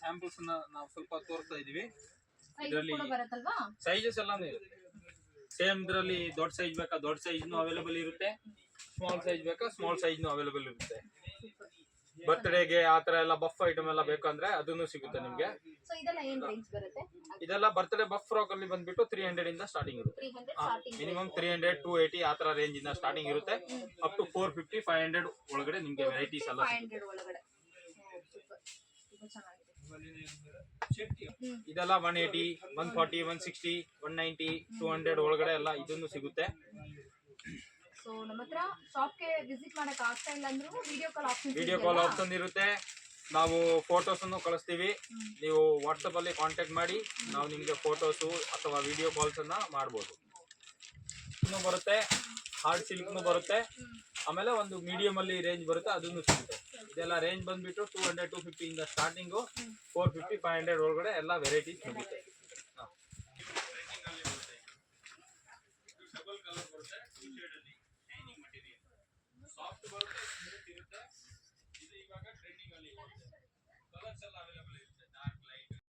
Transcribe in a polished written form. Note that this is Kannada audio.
ಸ್ಯಾಂಪಲ್ಸ್ ನಾವು ಸ್ವಲ್ಪ ತೋರಿಸ್ತಾ ಇದೀವಿ. ಸೈಜ್ ಇದರಲ್ಲಿ ಕೂಡ ಬರುತ್ತಲ್ವಾ? ಸೈಜಸ್ ಎಲ್ಲಾನು ಇರುತ್ತೆ. ಸೇಮ್ ಇದರಲ್ಲಿ ದೊಡ್ಡ ಸೈಜ್ ಬೇಕಾ ದೊಡ್ಡ ಸೈಜ್ನು ಅವೈಲೇಬಲ್ ಇರುತ್ತೆ, ಸ್ಮಾಲ್ ಸೈಜ್ ಬೇಕಾ ಸ್ಮಾಲ್ ಸೈಜ್ನು ಅವೈಲೇಬಲ್ ಇರುತ್ತೆ. ಬರ್ತ್ಡೇಗೆ ಆತರ ಎಲ್ಲ ಬಫ್ ಐಟಮ್ ಎಲ್ಲ ಬೇಕಂದ್ರೆ ಅದನ್ನು ಸಿಗುತ್ತೆ ನಿಮ್ಗೆ. ಸೊ ಇದೆಲ್ಲ ಏನ್ ರೇಂಜ್ ಬರುತ್ತೆ? ಇದೆಲ್ಲ ಬರ್ತ್ಡೇ ಬಫ್ ಫ್ರಾಕ್ ಅಲ್ಲಿ ಬಂದ್ಬಿಟ್ಟು 300 ಇಂದ ಸ್ಟಾರ್ಟಿಂಗ್ ಇರುತ್ತೆ. 300 ಸ್ಟಾರ್ಟಿಂಗ್. ಮಿನಿಮಮ್ 300 280 ಆತರ ರೇಂಜ್ ಇಂದ ಸ್ಟಾರ್ಟಿಂಗ್ ಇರುತ್ತೆ. ಅಪ್ ಟು 450 500 ಒಳಗಡೆ ನಿಮ್ಗೆ ವೆರೈಟೀಸ್ ಎಲ್ಲ 500 ಒಳಗಡೆ. ಸೂಪರ್, ತುಂಬಾ ಚೆನ್ನಾಗಿದೆ. ಇದೆಲ್ಲ 180 140 160 190 200 ಒಳಗಡೆ ಎಲ್ಲ ಇದನ್ನು ಸಿಗುತ್ತೆ. ಸೊ ನಮ್ಮ ಹತ್ರ ಶಾಪ್ಗೆ ವಿಸಿಟ್ ಮಾಡಕ್ ಆಗ್ತಾ ಇಲ್ಲ ಅಂದ್ರೂ ವಿಡಿಯೋ ಕಾಲ್ ಆಪ್ಷನ್ ಇರುತ್ತೆ. ನಾವು ಫೋಟೋಸ್ ಅನ್ನು ಕಳಿಸ್ತೀವಿ, ನೀವು ವಾಟ್ಸಪ್ ಅಲ್ಲಿ ಕಾಂಟ್ಯಾಕ್ಟ್ ಮಾಡಿ ನಾವು ನಿಮ್ಗೆ ಫೋಟೋಸು ಅಥವಾ ವಿಡಿಯೋ ಕಾಲ್ಸ್ ಅನ್ನ ಮಾಡ್ಬೋದು. ಬರುತ್ತೆ, ಹಾರ್ಡ್ ಸಿಲ್ಕ್ ಬರುತ್ತೆ, ಆಮೇಲೆ ಒಂದು ಮೀಡಿಯಂ ಅಲ್ಲಿ ರೇಂಜ್ ಬರುತ್ತೆ, ಅದನ್ನು ಸಿಗುತ್ತೆ. ಇದೆಲ್ಲ ರೇಂಜ್ ಬಂದ್ಬಿಟ್ಟು 200 250 ಇಂದ ಸ್ಟಾರ್ಟಿಂಗು 450 500 ಒಳಗಡೆ ಎಲ್ಲ ವೆರೈಟೀಸ್ ಸಿಗುತ್ತೆ. ಡಬಲ್ ಕಲರ್ ಬರುತ್ತೆ, ಟೂ ಶೇಡ್ ಅಲ್ಲಿ ಶೈನಿಂಗ್ ಮಟೀರಿಯಲ್, ಸಾಫ್ಟ್ ಬರುತ್ತೆ, ಸ್ಮೂತ್ ಇರುತ್ತೆ. ಇದು ಇವಾಗ ಟ್ರೆಂಡಿಂಗ್ ಅಲ್ಲಿ ಇದೆ, ಕಲರ್ಸ್ ಎಲ್ಲ ಅವೈಲೇಬಲ್ ಇದೆ.